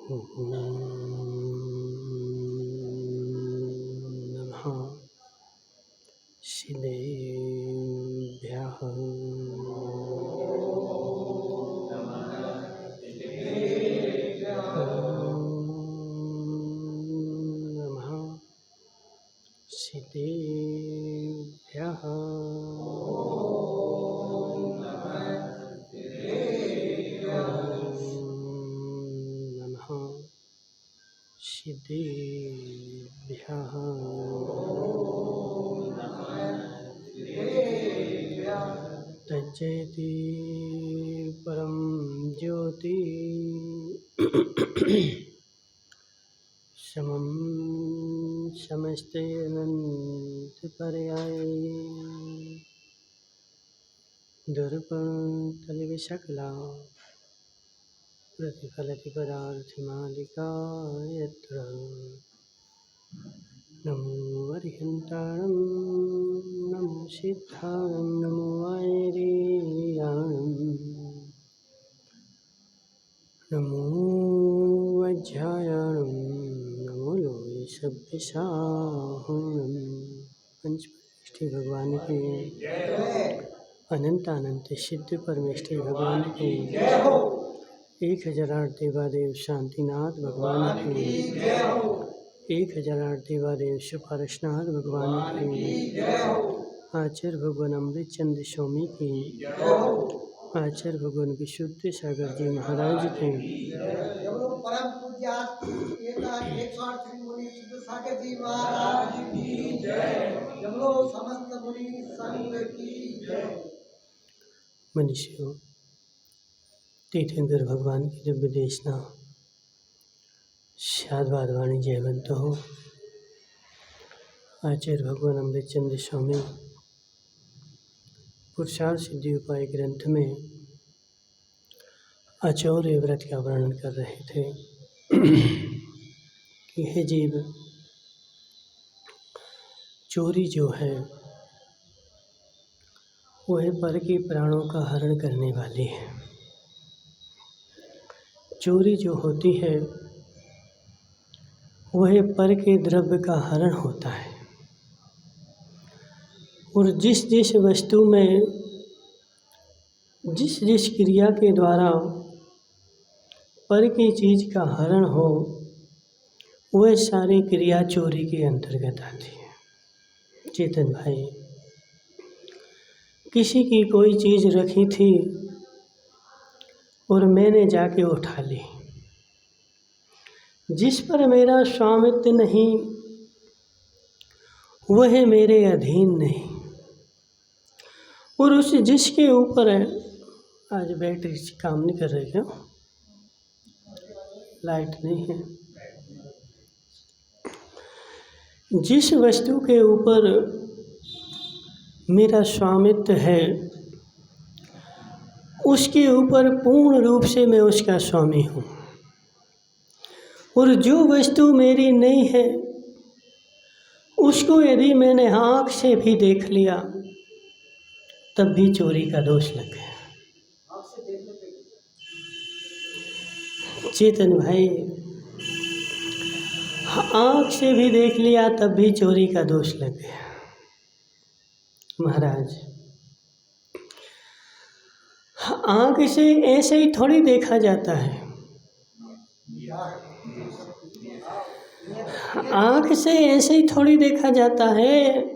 नमः सिद्धेभ्यः नमः सिद्धेभ्यः नमः सिद्धेभ्यः तज्जयति परं ज्योति समं समस्तेऽनन्तपर्याये दुर्गुणतलिविशकला प्रतिफलति पदार्थमालिका यत्र नमो अरिहन्ताणं नमो सिद्धाणं नमो वैरियाणं नमो वज्रायाणं नमो लोये सभ्यसाहणं पंचपरमेष्ठी भगवान के अनंत अनंत सिद्ध परमेष्ठी भगवान के 1008 देवादेव शांतिनाथ भगवान के 1008 देवादेव सुपार्श्वनाथ भगवान के आचार्य भगवान अमृत चंद्र स्वामी की आचार्य भगवान विशुद्ध सागर जी महाराज के परम पूज्य 108 मुनि शुद्ध सागर जी महाराज की जय। समस्त मुनि संघ की जय। मनुष्यों, तीर्थंकर भगवान की दिव्य देशना शादवाद वाणी जयवंत हो। आचार्य भगवान अमृत चंद्र स्वामी पुरुषार्थ सिद्धि उपाय ग्रंथ में आचौर्य व्रत का वर्णन कर रहे थे कि हे जीव, चोरी जो है वह पर के प्राणों का हरण करने वाली है। चोरी जो होती है वह पर के द्रव्य का हरण होता है, और जिस जिस वस्तु में जिस जिस क्रिया के द्वारा पर की चीज़ का हरण हो वह सारी क्रिया चोरी के अंतर्गत आती है। चेतन भाई, किसी की कोई चीज़ रखी थी और मैंने जाके उठा ली, जिस पर मेरा स्वामित्व नहीं वह मेरे अधीन नहीं, और उस जिसके ऊपर आज बैटरी काम नहीं कर रही, क्या लाइट नहीं है, जिस वस्तु के ऊपर मेरा स्वामित्व है उसके ऊपर पूर्ण रूप से मैं उसका स्वामी हूँ, और जो वस्तु मेरी नहीं है उसको यदि मैंने आँख से भी देख लिया तब भी चोरी का दोष लग गया। चेतन भाई, आँख से भी देख लिया तब भी चोरी का दोष लग गया। महाराज, आँख से ऐसे ही थोड़ी देखा जाता है, आँख से ऐसे ही थोड़ी देखा जाता है।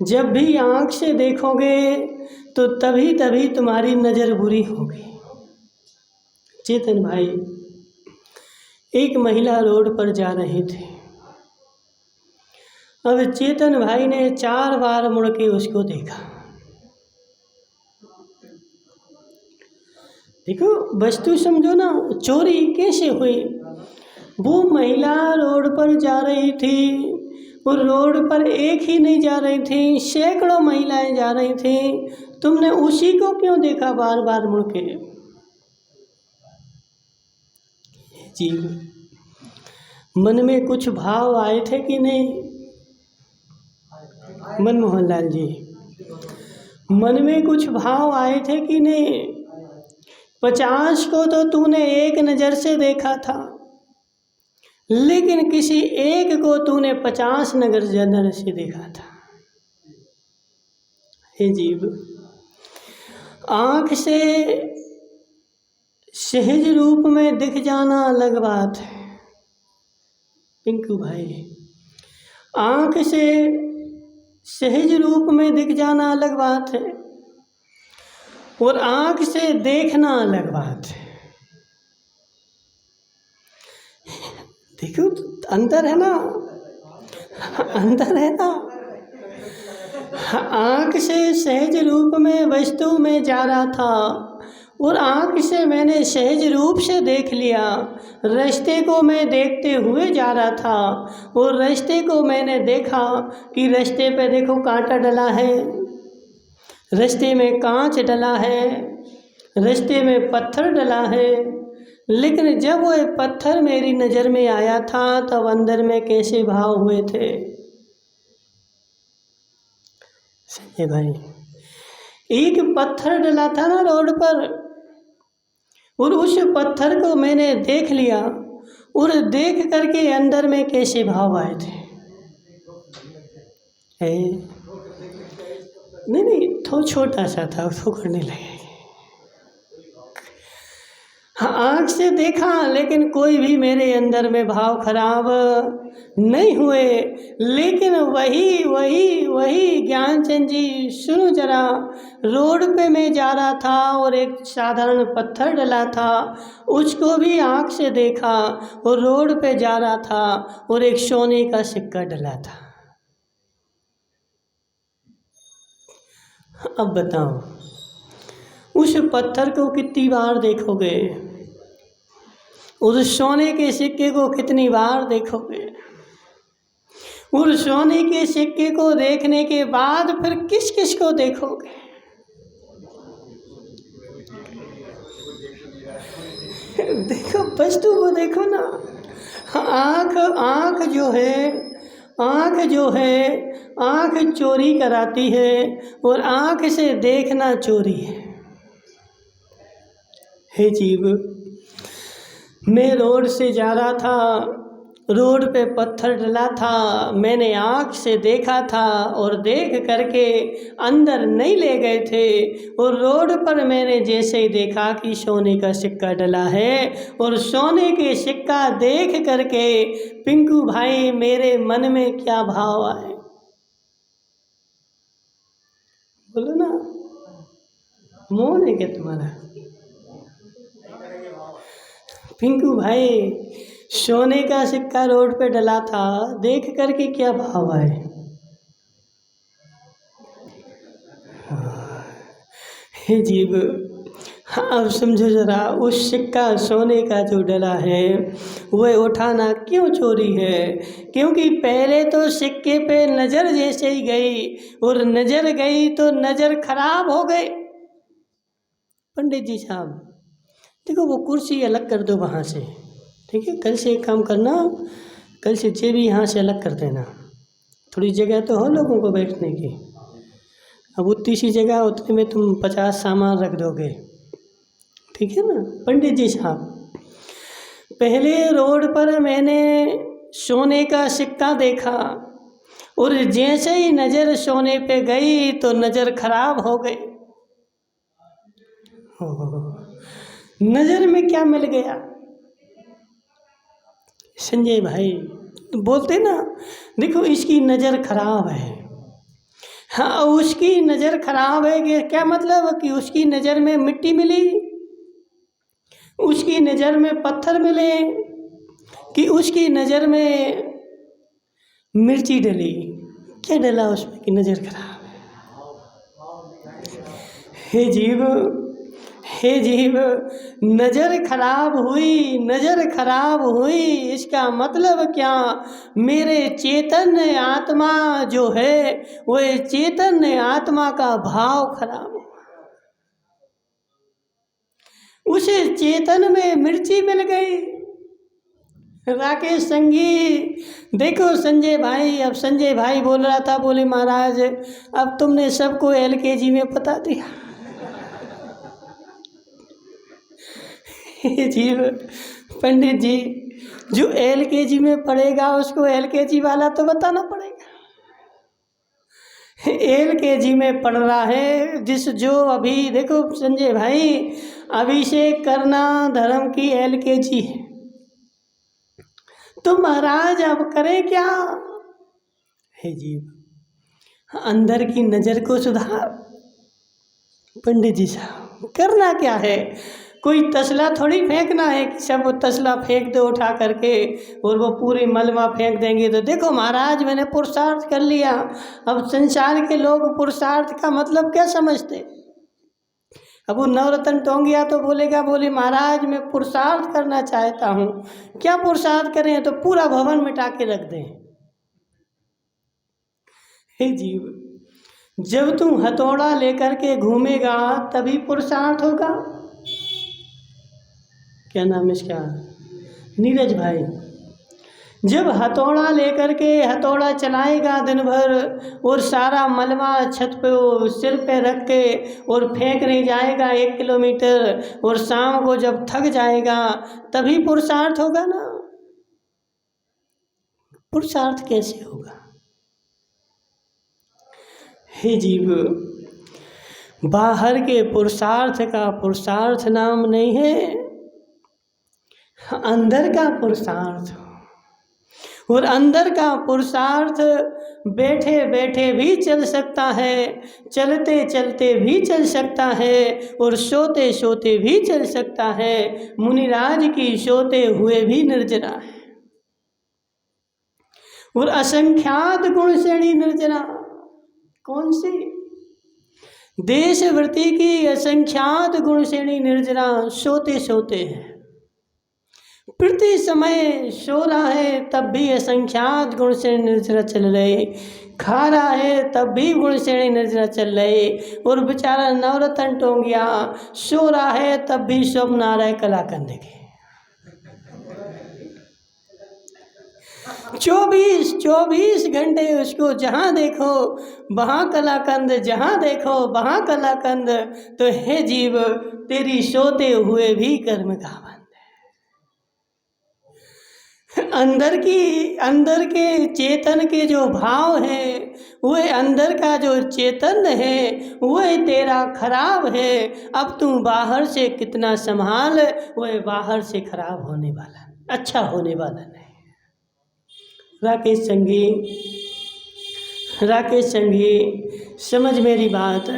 जब भी आँख से देखोगे तो तभी तभी तुम्हारी नज़र बुरी होगी। चेतन भाई, एक महिला रोड पर जा रही थी। अब चेतन भाई ने 4 बार मुड़ के उसको देखा। देखो, वस्तु समझो ना, चोरी कैसे हुई। वो महिला रोड पर जा रही थी, और रोड पर एक ही नहीं जा रही थी, सैकड़ों महिलाएं जा रही थी। तुमने उसी को क्यों देखा बार बार मुड़ के? जी, मन में कुछ भाव आए थे कि नहीं? मनमोहन लाल जी, मन में कुछ भाव आए थे कि नहीं? 50 को तो तूने एक नज़र से देखा था, लेकिन किसी एक को तूने 50 नगर जनर से देखा था। हे जीव, आँख से सहज रूप में दिख जाना अलग बात है पिंकू भाई, आँख से सहज रूप में दिख जाना अलग बात है और आँख से देखना अलग बात है। देखो अंतर है ना, अंतर है ना। आँख से सहज रूप में वस्तु में जा रहा था और आँख से मैंने सहज रूप से देख लिया। रास्ते को मैं देखते हुए जा रहा था और रास्ते को मैंने देखा कि रास्ते पे देखो कांटा डला है, रास्ते में कांच डला है, रास्ते में पत्थर डला है। लेकिन जब वह पत्थर मेरी नज़र में आया था तब अंदर में कैसे भाव हुए थे संजय भाई। एक पत्थर डला था ना रोड पर और उस पत्थर को मैंने देख लिया और देख करके अंदर में कैसे भाव आए थे। नहीं, तो छोटा सा था, उसको करने लगे। आँख से देखा लेकिन कोई भी मेरे अंदर में भाव खराब नहीं हुए। लेकिन वही ज्ञानचंद जी सुनो जरा, रोड पे मैं जा रहा था और एक साधारण पत्थर डला था, उसको भी आँख से देखा और रोड पे जा रहा था और एक सोने का सिक्का डला था। अब बताओ उस पत्थर को कितनी बार देखोगे, उस सोने के सिक्के को कितनी बार देखोगे? उस सोने के सिक्के को देखने के बाद फिर किस किस को देखोगे? देखो वस्तु को देखो ना। आँख चोरी कराती है और आँख से देखना चोरी है। हे जीव, मैं रोड से जा रहा था, रोड पे पत्थर डला था, मैंने आँख से देखा था और देख करके अंदर नहीं ले गए थे। और रोड पर मैंने जैसे ही देखा कि सोने का सिक्का डला है और सोने के सिक्का देख करके पिंकू भाई मेरे मन में क्या भाव आए बोलो ना। मोह है क्या तुम्हारा? पिंकू भाई सोने का सिक्का रोड पे डला था, देख करके क्या भाव आए? हे जीव, अब समझो जरा, उस सिक्का सोने का जो डला है वह उठाना क्यों चोरी है? क्योंकि पहले तो सिक्के पे नज़र जैसे ही गई और नज़र गई तो नज़र खराब हो गई। पंडित जी साहब देखो वो कुर्सी अलग कर दो वहाँ से, ठीक है? कल से एक काम करना, कल से जेब यहाँ से अलग कर देना, थोड़ी जगह तो हो लोगों को बैठने की। अब उतनी सी जगह, उतने में तुम 50 सामान रख दोगे, ठीक है ना? पंडित जी साहब, पहले रोड पर मैंने सोने का सिक्का देखा और जैसे ही नज़र सोने पे गई तो नज़र खराब हो गई। नज़र में क्या मिल गया संजय भाई? बोलते ना, देखो इसकी नज़र खराब है। हाँ, उसकी नज़र खराब है कि क्या मतलब? कि उसकी नज़र में मिट्टी मिली, उसकी नज़र में पत्थर मिले, कि उसकी नज़र में मिर्ची डली? क्या डला उसमें कि नज़र खराब है? हे जीव, नज़र खराब हुई, इसका मतलब क्या? मेरे चैतन्य आत्मा जो है वह चैतन्य आत्मा का भाव खराब हुआ, उसे चेतन में मिर्ची मिल गई। राकेश संगी, देखो संजय भाई, अब संजय भाई बोल रहा था, बोले महाराज अब तुमने सबको LKG में बता दिया। जीव पंडित जी, जो LKG में पढ़ेगा उसको LKG वाला तो बताना पड़ेगा। LKG में पढ़ रहा है जो अभी देखो संजय भाई, अभिषेक करना धर्म की LKG है। तो महाराज अब करें क्या? हे जीव, अंदर की नजर को सुधार। पंडित जी साहब, करना क्या है? कोई तसला थोड़ी फेंकना है कि सब वो तसला फेंक दो उठा करके और वो पूरी मलबा फेंक देंगे। तो देखो महाराज, मैंने पुरुषार्थ कर लिया। अब संसार के लोग पुरुषार्थ का मतलब क्या समझते? अब वो नवरत्न टोंगिया तो बोलेगा, बोले महाराज मैं पुरुषार्थ करना चाहता हूँ। क्या पुरुषार्थ करें? तो पूरा भवन मिटा के रख दें। हे जीव, जब तुम हथौड़ा लेकर के घूमेगा तभी पुरुषार्थ होगा। क्या नाम है इसका? नीरज भाई। जब हथौड़ा लेकर के हथौड़ा चलाएगा दिन भर और सारा मलबा छत पे सिर पे रख के और फेंक नहीं जाएगा 1 किलोमीटर, और शाम को जब थक जाएगा तभी पुरुषार्थ होगा ना। पुरुषार्थ कैसे होगा? हे जीव, बाहर के पुरुषार्थ का पुरुषार्थ नाम नहीं है, अंदर का पुरुषार्थ। और अंदर का पुरुषार्थ बैठे बैठे भी चल सकता है, चलते चलते भी चल सकता है, और सोते सोते भी चल सकता है। मुनिराज की सोते हुए भी निर्जरा है, और असंख्यात गुण श्रेणी निर्जरा। कौन सी? देशवृत्ति की असंख्यात गुण श्रेणी निर्जरा सोते सोते है। प्रति समय सो रहा है तब भी असंख्यात गुण श्रेणी निर्जरा चल रहे, खा रहा है तब भी गुण श्रेणी निर्जरा चल रहे, और बेचारा नवरत्न टोंगिया सो रहा है तब भी स्वप्न आ रहा है कलाकंद के। 24 घंटे उसको जहाँ देखो वहाँ कलाकंद, जहाँ देखो वहाँ कलाकंद। तो हे जीव, तेरी सोते हुए भी कर्म का बंध है। अंदर के चेतन के जो भाव है, वह अंदर का जो चेतन है वह तेरा खराब है। अब तू बाहर से कितना संभाल, वह बाहर से खराब होने वाला, अच्छा होने वाला नहीं। राकेश संघी समझ मेरी बात।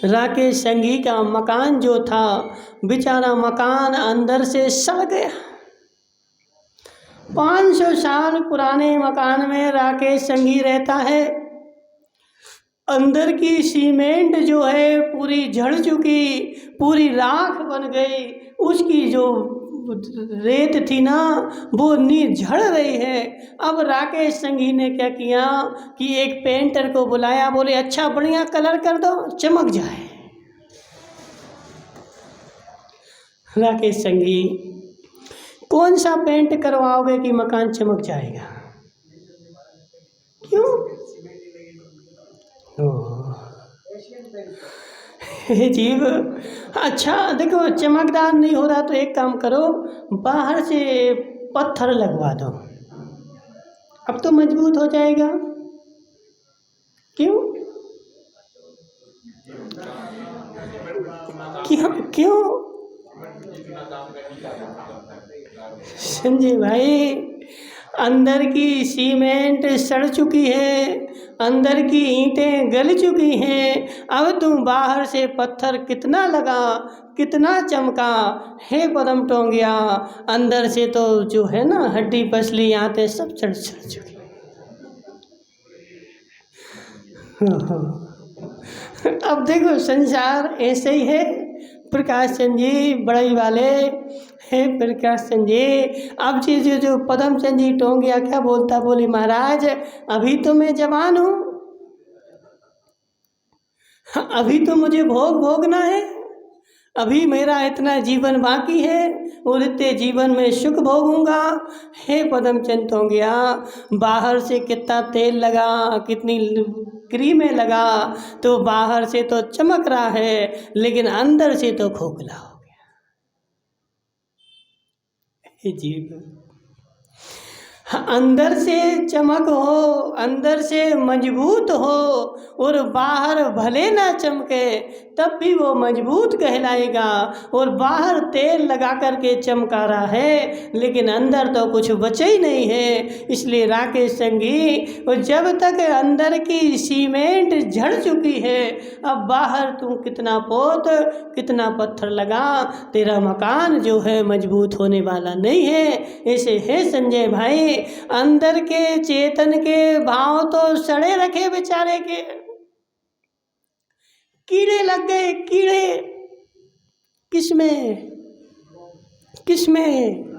राकेश संघी का मकान जो था, बेचारा मकान अंदर से सड़ गया। 500 साल पुराने मकान में राकेश संघी रहता है। अंदर की सीमेंट जो है पूरी झड़ चुकी, पूरी राख बन गई। उसकी जो रेत थी ना, वो झड़ रही है। अब राकेश संघी ने क्या किया कि एक पेंटर को बुलाया, बोले अच्छा बढ़िया कलर कर दो, चमक जाए। राकेश संघी, कौन सा पेंट करवाओगे कि मकान चमक जाएगा? क्यों? जीव, अच्छा देखो चमकदार नहीं हो रहा तो एक काम करो, बाहर से पत्थर लगवा दो, अब तो मजबूत हो जाएगा। क्यों? क्यों संजय भाई, अंदर की सीमेंट सड़ चुकी है, अंदर की ईंटें गल चुकी हैं। अब तुम बाहर से पत्थर कितना लगा, कितना चमका। हे पदम टोंगिया, अंदर से तो जो है ना हड्डी पसली आते सब सड़ चुकी। अब देखो संसार ऐसे ही है। प्रकाश चंद जी बड़ई वाले, हे प्रकाश चंद जी, अब जो पदम चंद जी टोंगिया क्या बोलता, बोली महाराज अभी तो मैं जवान हूँ, अभी तो मुझे भोग भोगना है, अभी मेरा इतना जीवन बाकी है और इतने जीवन में सुख भोगूंगा। हे पदमचंद टोंगिया, बाहर से कितना तेल लगा, कितनी क्रीमें लगा, तो बाहर से तो चमक रहा है लेकिन अंदर से तो खोखला हो गया। हे जीव, अंदर से चमक हो, अंदर से मजबूत हो और बाहर भले ना चमके तब भी वो मजबूत कहलाएगा। और बाहर तेल लगा करके चमका रहा है लेकिन अंदर तो कुछ बचे ही नहीं है। इसलिए राकेश संगी, और जब तक अंदर की सीमेंट झड़ चुकी है, अब बाहर तू कितना पोत कितना पत्थर लगा, तेरा मकान जो है मजबूत होने वाला नहीं है। ऐसे है संजय भाई, अंदर के चेतन के भाव तो सड़े रखे बेचारे के, कीड़े लग गए, कीड़े। किसमें किसमें?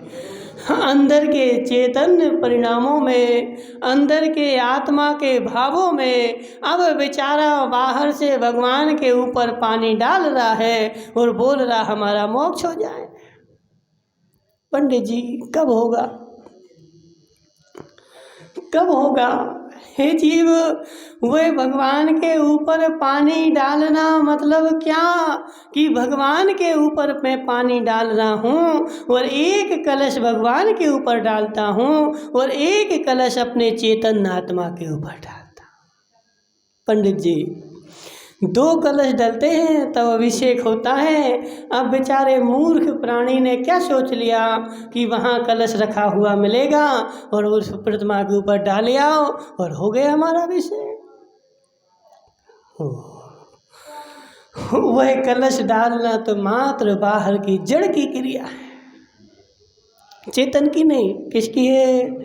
अंदर के चेतन परिणामों में, अंदर के आत्मा के भावों में। अब बेचारा बाहर से भगवान के ऊपर पानी डाल रहा है और बोल रहा हमारा मोक्ष हो जाए। पंडित जी कब होगा, कब होगा? हे जीव, वह भगवान के ऊपर पानी डालना मतलब क्या कि भगवान के ऊपर मैं पानी डाल रहा हूँ और एक कलश भगवान के ऊपर डालता हूँ और एक कलश अपने चेतन आत्मा के ऊपर डालता हूँ। पंडित जी, 2 कलश डलते हैं तब अभिषेक होता है। अब बेचारे मूर्ख प्राणी ने क्या सोच लिया कि वहाँ कलश रखा हुआ मिलेगा और उस प्रतिमा के ऊपर डाल आओ और हो गया हमारा अभिषेक। वह कलश डालना तो मात्र बाहर की जड़ की क्रिया है, चेतन की नहीं। किसकी है?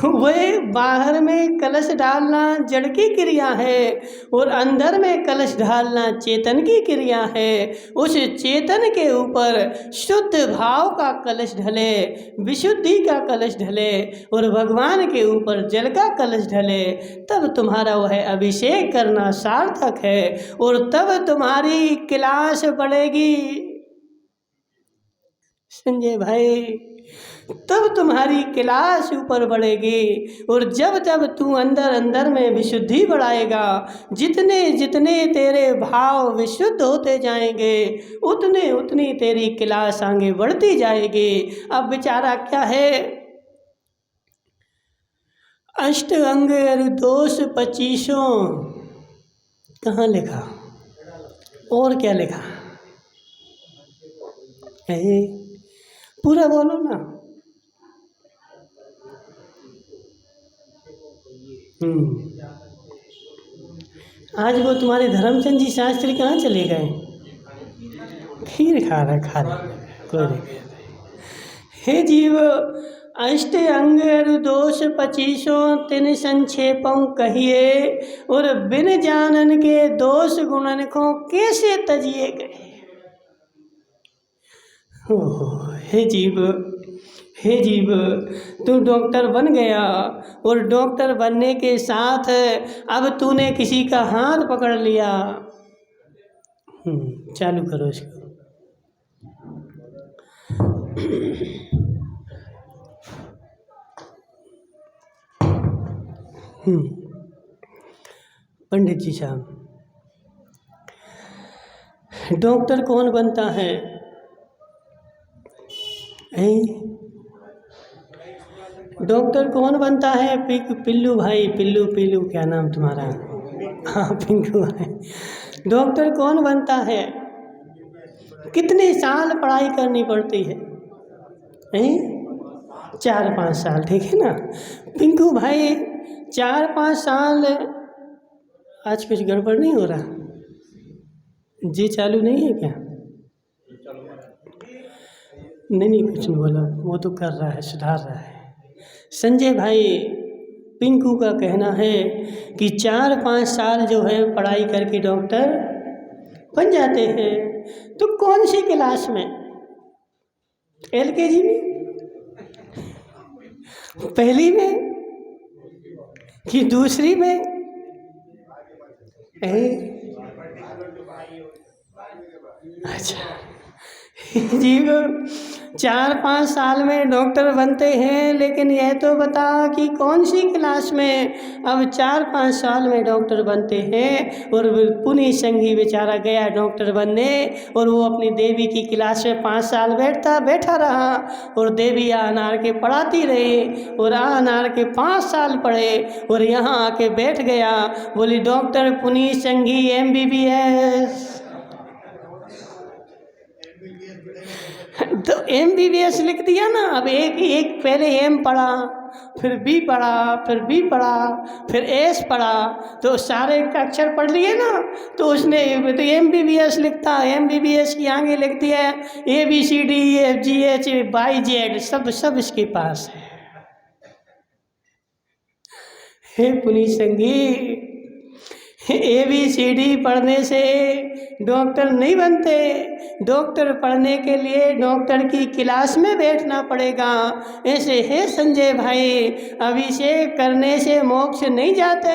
वह बाहर में कलश डालना जड़ की क्रिया है और अंदर में कलश डालना चेतन की क्रिया है। उस चेतन के ऊपर शुद्ध भाव का कलश ढले, विशुद्धि का कलश ढले और भगवान के ऊपर जल का कलश ढले, तब तुम्हारा वह अभिषेक करना सार्थक है और तब तुम्हारी क्लास बढ़ेगी। संजय भाई, तब तुम्हारी क्लास ऊपर बढ़ेगी। और जब जब तू अंदर अंदर में विशुद्धि बढ़ाएगा, जितने जितने तेरे भाव विशुद्ध होते जाएंगे उतने उतनी तेरी क्लास आगे बढ़ती जाएगी। अब बेचारा क्या है, अष्ट अंग दोष 25 कहाँ लिखा और क्या लिखा है? पूरा बोलो ना। आज वो तुम्हारे धर्मचंद जी शास्त्री कहाँ चले गए? खीर खा रहे कोई नहीं। हे जीव, अष्ट अंग दोष 25 तिन संक्षेपम कहिए और बिन जानन के दोष गुणन को कैसे तजिए गए। हे जीव, हे जीव, तू डॉक्टर बन गया और डॉक्टर बनने के साथ अब तूने किसी का हाथ पकड़ लिया। चालू करो इसको। पंडित जी साहब, डॉक्टर कौन बनता है? डॉक्टर कौन बनता है? पिल्लू भाई, पिल्लू क्या नाम तुम्हारा? हाँ, पिंकू भाई। डॉक्टर कौन बनता है? कितने साल पढ़ाई करनी पड़ती है? 4-5 साल, ठीक है ना पिंकू भाई? 4-5 साल। आज कुछ गड़बड़ नहीं हो रहा? जी चालू नहीं है क्या? नहीं कुछ नहीं बोला, वो तो कर रहा है, सुधार रहा है। संजय भाई, पिंकू का कहना है कि 4-5 साल जो है पढ़ाई करके डॉक्टर बन जाते हैं। तो कौन सी क्लास में? LKG में? पहली में कि दूसरी में? अच्छा, जीव 4-5 साल में डॉक्टर बनते हैं, लेकिन यह तो बता कि कौन सी क्लास में अब 4-5 साल में डॉक्टर बनते हैं। और पुनीत संघी बेचारा गया डॉक्टर बनने, और वो अपनी देवी की क्लास में 5 साल बैठा रहा, और देवी अनार के पढ़ाती रही, और अनार के 5 साल पढ़े, और यहाँ आके बैठ गया। बोली डॉक्टर पुनीत संघी MBBS। तो MBBS लिख दिया ना। अब एक पहले M पढ़ा, फिर B पढ़ा, फिर B पढ़ा, फिर S पढ़ा, तो सारे का अक्षर पढ़ लिए ना। तो उसने तो MBBS लिखता, MBBS की आगे लिख दिया ABCDEFGHYZ, सब इसके पास है। हे पुनीत संघी, ABCD पढ़ने से डॉक्टर नहीं बनते। डॉक्टर पढ़ने के लिए डॉक्टर की क्लास में बैठना पड़ेगा। ऐसे हे संजय भाई, अभिषेक करने से मोक्ष नहीं जाते।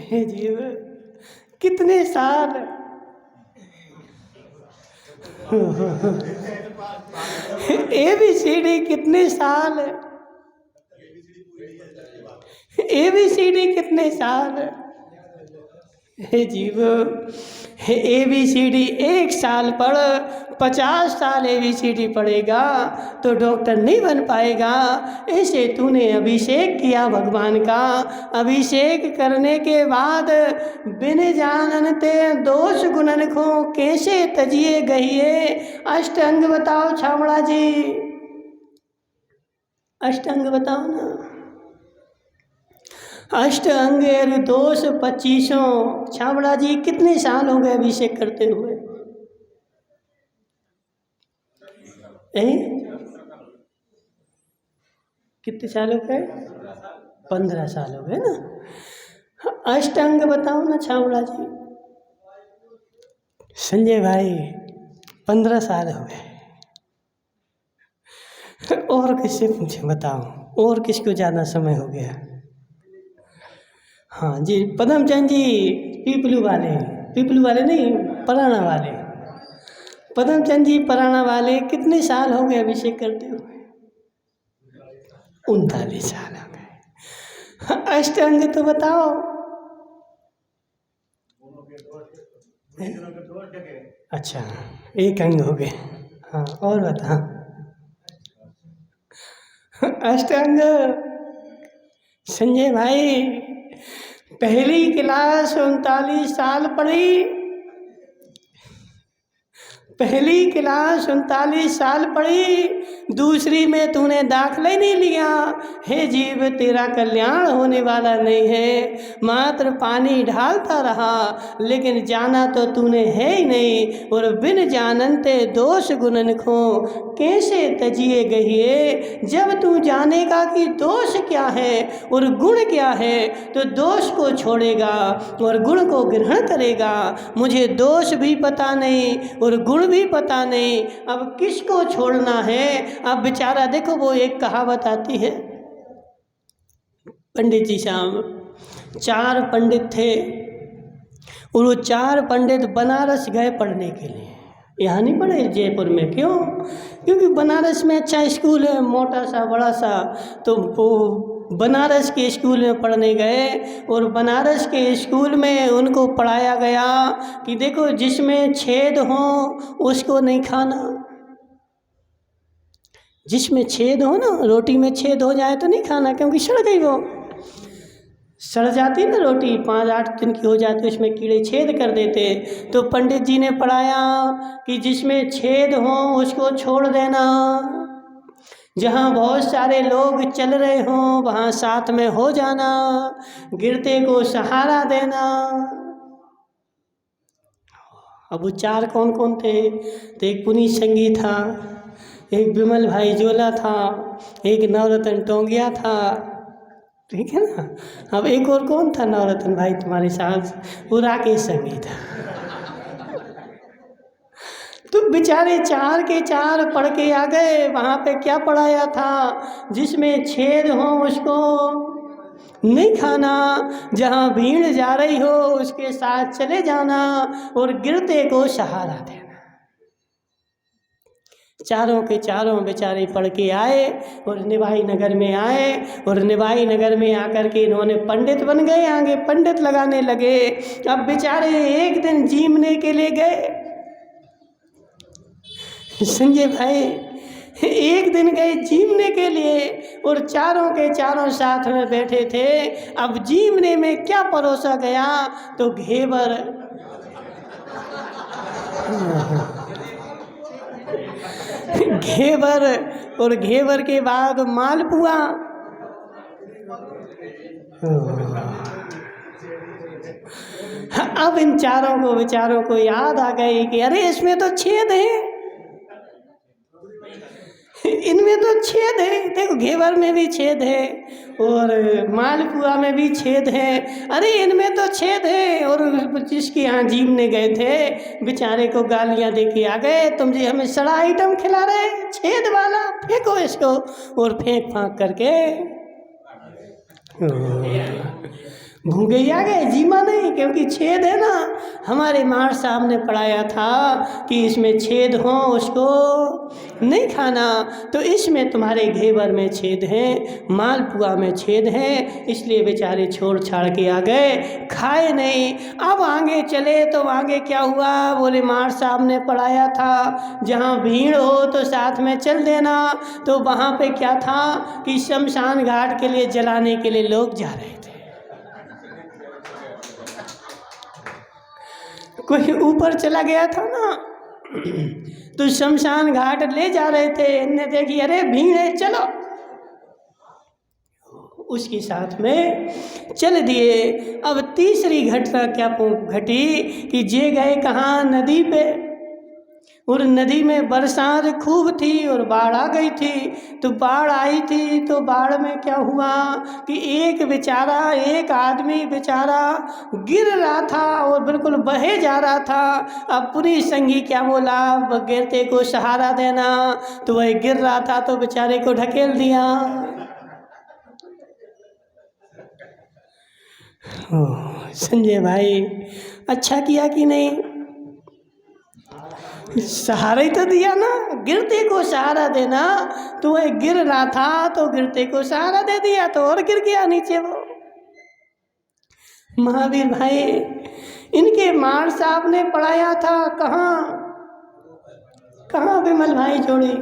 हे जीव, कितने साल ABCD कितने साल, ABCD कितने साल। हे जीव, ABCD 1 साल पढ़, 50 साल ABCD पढ़ेगा तो डॉक्टर नहीं बन पाएगा। ऐसे तूने अभिषेक किया भगवान का। अभिषेक करने के बाद बिन जानते दोष गुणन को कैसे तजिए गहिए। अष्टांग बताओ छावड़ा जी, अष्टांग बताओ ना। अष्ट अंग और दोष 25। छावड़ा जी कितने साल हो गए अभिषेक करते हुए? कितने साल हो गए? 15 साल हो गए ना। अष्टांग बताओ ना छावड़ा जी। संजय भाई 15 साल हो गए। और किससे पूछे बताओ, और किसको ज़्यादा समय हो गया? हाँ जी, पदमचंद जी पीपलू वाले नहीं, पराना वाले। पदमचंद जी पराना वाले कितने साल हो गए अभिषेक करते हुए? 39 साल हो गए। अष्टांग तो बताओ। अच्छा, एक अंग हो गए। हाँ, और बता। अष्टांग संजय भाई पहली क्लास 39 साल पढ़ी, पहली क्लास 39 साल पढ़ी, दूसरी में तूने दाखिला ही नहीं लिया। हे जीव, तेरा कल्याण होने वाला नहीं है। मात्र पानी ढालता रहा, लेकिन जाना तो तूने है ही नहीं। और बिन जानते दोष गुणन को कैसे तजिए गहिए। जब तू जानेगा कि दोष क्या है और गुण क्या है, तो दोष को छोड़ेगा और गुण को ग्रहण करेगा। मुझे दोष भी पता नहीं और गुण भी पता नहीं, अब किसको छोड़ना है? अब बेचारा देखो, वो एक कहावत आती है, पंडित जी साहब 4 पंडित थे, और वो 4 पंडित बनारस गए पढ़ने के लिए। यहाँ नहीं पढ़े जयपुर में। क्यों? क्योंकि बनारस में अच्छा स्कूल है, मोटा सा बड़ा सा। तो वो बनारस के स्कूल में पढ़ने गए, और बनारस के स्कूल में उनको पढ़ाया गया कि देखो, जिसमें छेद हो उसको नहीं खाना। जिसमें छेद हो ना, रोटी में छेद हो जाए तो नहीं खाना, क्योंकि सड़ गई, वो सड़ जाती ना रोटी, 5-8 दिन की हो जाती, उसमें कीड़े छेद कर देते। तो पंडित जी ने पढ़ाया कि जिसमें छेद हो उसको छोड़ देना। जहाँ बहुत सारे लोग चल रहे हों वहाँ साथ में हो जाना, गिरते को सहारा देना। अब वो 4 कौन कौन थे? तो एक पुनीत संघी था, एक विमल भाई जोला था, एक नवरत्न टोंगिया था, ठीक है ना। अब एक और कौन था नवरत्न भाई तुम्हारे साथ? वो राकेश संघी था। तो बेचारे 4 के 4 पढ़ के आ गए। वहाँ पे क्या पढ़ाया था? जिसमें छेद हो उसको नहीं खाना, जहाँ भीड़ जा रही हो उसके साथ चले जाना और गिरते को सहारा देना। चारों के चारों बेचारे पढ़ के आए और निभाई नगर में आए और निभाई नगर में आकर के इन्होंने पंडित बन गए, आगे पंडित लगाने लगे। अब बेचारे एक दिन जीमने के लिए गए, संजय भाई एक दिन गए जीमने के लिए और चारों के चारों साथ में बैठे थे। अब जीमने में क्या परोसा गया तो घेवर, घेवर और घेवर के बाद मालपुआ। अब इन चारों को बेचारों को याद आ गई कि अरे इसमें तो छेद है, इनमें तो छेद है, देखो घेवर में भी छेद है और मालपुआ में भी छेद है, अरे इनमें तो छेद है। और जिसके यहाँ जीमने गए थे बेचारे को गालियाँ दे के आ गए, तुम जी हमें सड़ा आइटम खिला रहे, छेद वाला, फेंको इसको। और फेंक फाँक करके भूखे ही आ गए, जीमा नहीं, क्योंकि छेद है ना। हमारे मार साहब ने पढ़ाया था कि इसमें छेद हो उसको नहीं खाना, तो इसमें तुम्हारे घेवर में छेद है, मालपुआ में छेद है, इसलिए बेचारे छोड़ छाड़ के आ गए, खाए नहीं। अब आगे चले तो आगे क्या हुआ, बोले मार साहब ने पढ़ाया था जहाँ भीड़ हो तो साथ में चल देना। तो वहाँ पे क्या था कि शमशान घाट के लिए जलाने के लिए लोग जा रहे थे, कोई ऊपर चला गया था ना तो शमशान घाट ले जा रहे थे, इनने देखी अरे भीड़ है चलो, उसके साथ में चल दिए। अब तीसरी घटना क्या घटी कि जे गए कहाँ, नदी पे, और नदी में बरसात खूब थी और बाढ़ आ गई थी। तो बाढ़ आई थी तो बाढ़ में क्या हुआ कि एक बेचारा, एक आदमी बेचारा गिर रहा था और बिल्कुल बहे जा रहा था। अब पूरी संगी क्या बोला, गिरते को सहारा देना, तो वह गिर रहा था तो बेचारे को ढकेल दिया। संजय भाई अच्छा किया कि नहीं, सहारा ही तो दिया ना, गिरते को सहारा देना। तो वह गिर रहा था तो गिरते को सहारा दे दिया तो और गिर गया नीचे वो। महावीर भाई इनके मार साहब ने पढ़ाया था कहाँ, कहाँ विमल भाई जोड़े,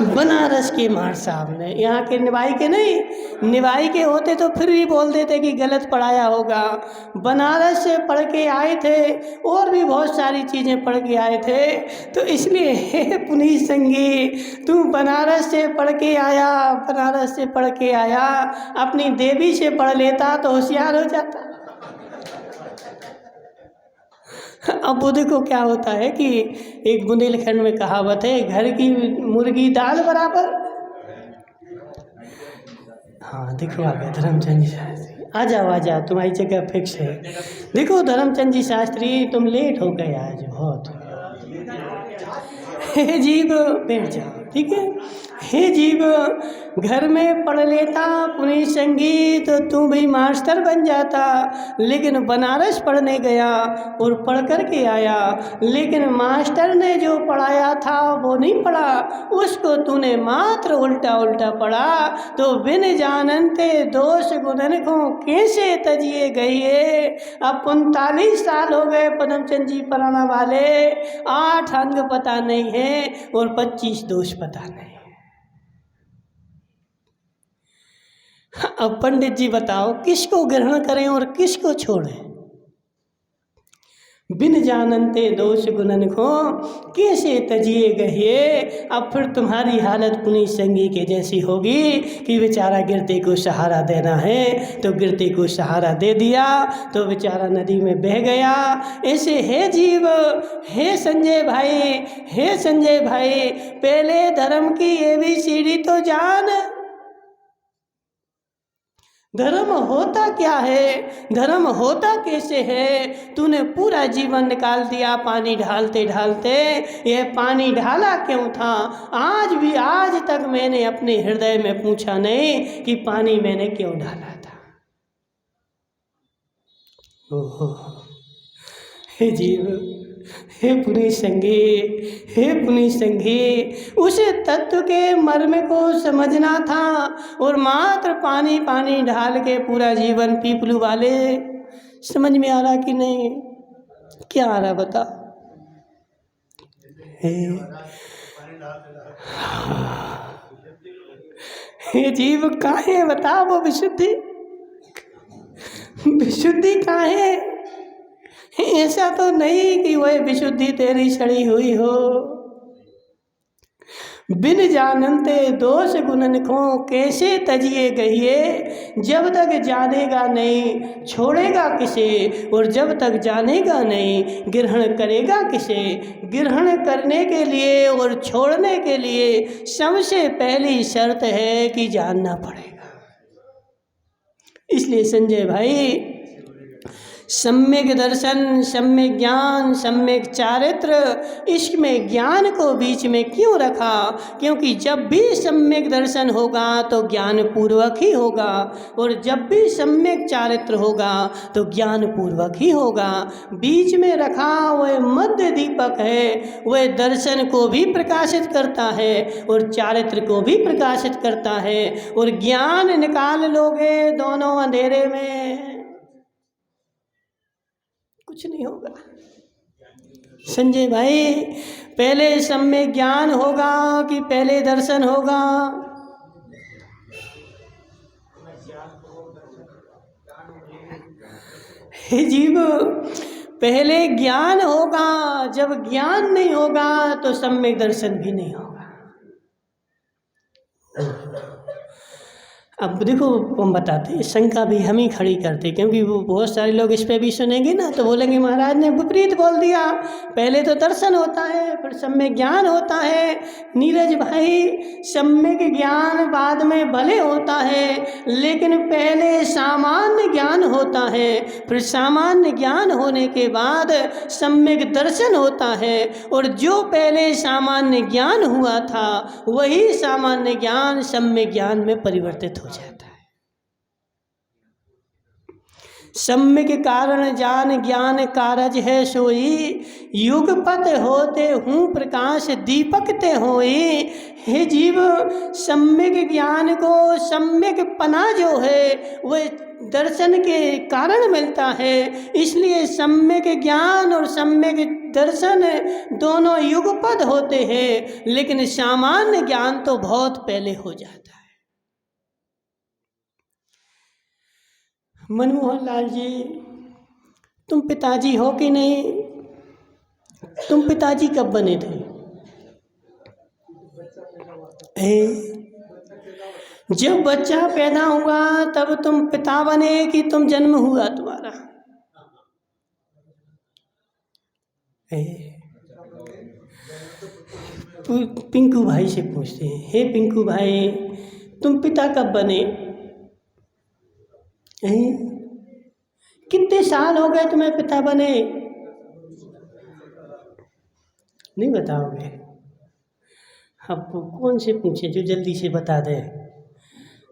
बनारस के मार साहब ने, यहाँ के निभाई के नहीं, निभाई के होते तो फिर भी बोल देते कि गलत पढ़ाया होगा। बनारस से पढ़ के आए थे और भी बहुत सारी चीज़ें पढ़ के आए थे। तो इसलिए हे पुनीत संगी, तू बनारस से पढ़ के आया, बनारस से पढ़ के आया, अपनी देवी से पढ़ लेता तो होशियार हो जाता। अब वो देखो क्या होता है कि एक बुंदेलखंड में कहावत है, घर की मुर्गी दाल बराबर। हाँ देखो आ गए धर्मचंद जी शास्त्री, आ जाओ तुम्हारी जगह फिक्स है। देखो धर्मचंद जी शास्त्री तुम लेट हो गए आज बहुत। हे जीव बैठ जाओ, ठीक है। हे जीव घर में पढ़ लेता पुनीत संगी तो तू भी मास्टर बन जाता, लेकिन बनारस पढ़ने गया और पढ़ कर के आया, लेकिन मास्टर ने जो पढ़ाया था वो नहीं पढ़ा, उसको तूने मात्र उल्टा उल्टा पढ़ा। तो बिन जानते दोष गुणन को कैसे तजिए गए। अब 45 साल हो गए पदमचंद जी पढ़ाना वाले, 8 अंग पता नहीं है और 25 दोष पता नहीं। अब पंडित जी बताओ किसको ग्रहण करें और किसको छोड़ें। बिन जानते दोष गुणन को कैसे तजिए गए। अब फिर तुम्हारी हालत पुनीत संगी के जैसी होगी कि बेचारा गिरते को सहारा देना है तो गिरते को सहारा दे दिया तो बेचारा नदी में बह गया। ऐसे हे जीव, हे संजय भाई, हे संजय भाई, पहले धर्म की ABCD तो जान। धर्म होता क्या है, धर्म होता कैसे है। तूने पूरा जीवन निकाल दिया पानी ढालते ढालते। यह पानी ढाला क्यों था, आज तक मैंने अपने हृदय में पूछा नहीं कि पानी मैंने क्यों ढाला था। ओहो, हे जीव, हे पुनीत संगी, हे पुनीत संगी, उस तत्व के मर्म को समझना था और मात्र पानी पानी ढाल के पूरा जीवन पीपलू वाले। समझ में आ रहा कि नहीं? क्या आ रहा बता? हे जीव, काहे बता वो विशुद्धि? विशुद्धि काहे? ऐसा तो नहीं कि वह विशुद्धि तेरी सड़ी हुई हो। बिन जानते दोष गुणन को कैसे तजिए गहिए, जब तक जानेगा नहीं छोड़ेगा किसे, और जब तक जानेगा नहीं ग्रहण करेगा किसे। ग्रहण करने के लिए और छोड़ने के लिए सबसे पहली शर्त है कि जानना पड़ेगा। इसलिए संजय भाई, सम्यक दर्शन, सम्यक ज्ञान, सम्यक चारित्र, इसमें ज्ञान को बीच में क्यों रखा? क्योंकि जब भी सम्यक दर्शन होगा तो ज्ञान पूर्वक ही होगा, और जब भी सम्यक चारित्र होगा तो ज्ञान पूर्वक ही होगा। बीच में रखा वह मध्य दीपक है, वह दर्शन को भी प्रकाशित करता है और चारित्र को भी प्रकाशित करता है। और ज्ञान निकाल लोगे दोनों अंधेरे में, कुछ नहीं होगा। संजय भाई, पहले सम्यक ज्ञान होगा कि पहले दर्शन होगा? हे जीव, पहले ज्ञान होगा। जब ज्ञान नहीं होगा तो सम्यक दर्शन भी नहीं होगा। अब देखो, हम बताते, शंका भी हम ही खड़ी करते, क्योंकि वो बहुत सारे लोग इस पे भी सुनेंगे ना तो बोलेंगे महाराज ने विपरीत बोल दिया, पहले तो दर्शन होता है फिर सम्यक ज्ञान होता है। नीरज भाई, सम्यक ज्ञान बाद में भले होता है, लेकिन पहले सामान्य ज्ञान होता है, फिर सामान्य ज्ञान होने के बाद सम्यक दर्शन होता है, और जो पहले सामान्य ज्ञान हुआ था वही सामान्य ज्ञान सम्यक ज्ञान में परिवर्तित हो जाता है। सम्यक कारण जान ज्ञान कारज है सोई, युगपत होते हूँ प्रकाश दीपक ते होई। हे जीव, सम्यक ज्ञान को सम्यक पना जो है वह दर्शन के कारण मिलता है। इसलिए सम्यक ज्ञान और सम्यक दर्शन दोनों युगपद होते हैं, लेकिन सामान्य ज्ञान तो बहुत पहले हो जाता है। मनमोहन लाल जी, तुम पिताजी हो कि नहीं? तुम पिताजी कब बने थे? जब बच्चा पैदा हुआ तब तुम पिता बने कि तुम जन्म हुआ तुम्हारा? पिंकू भाई से पूछते हैं, हे पिंकू भाई, तुम पिता कब बने? कितने साल हो गए तुम्हें पिता बने? नहीं बताओगे? अब कौन से पूछे जो जल्दी से बता दे?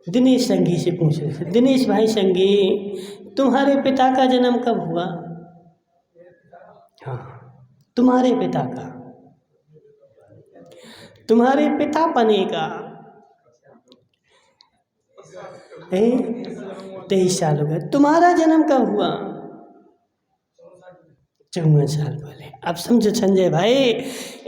दिनेश संगी से पूछ रहे थे। दिनेश भाई संगी, तुम्हारे पिता का जन्म कब हुआ? हाँ, तुम्हारे पिता का, तुम्हारे पिता पने का 23 साल हो गए। तुम्हारा जन्म कब हुआ? 54 साल पहले। अब समझो संजय भाई,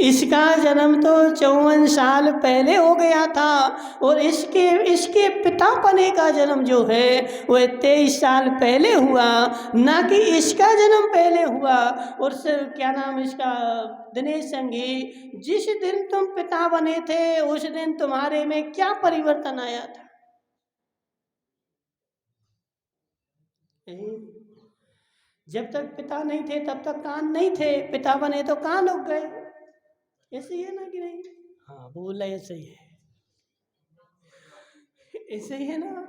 इसका जन्म तो 54 साल पहले हो गया था, और इसके पिता पने का जन्म जो है वह 23 साल पहले हुआ, ना कि इसका जन्म पहले हुआ। और क्या नाम इसका, दिनेश संगी, जिस दिन तुम पिता बने थे उस दिन तुम्हारे में क्या परिवर्तन आया था? जब तक पिता नहीं थे तब तक कान नहीं थे, पिता बने तो कान उग गए। ऐसे ही है ना कि नहीं? हाँ, बोला ऐसे ही है, ऐसे ही है ना।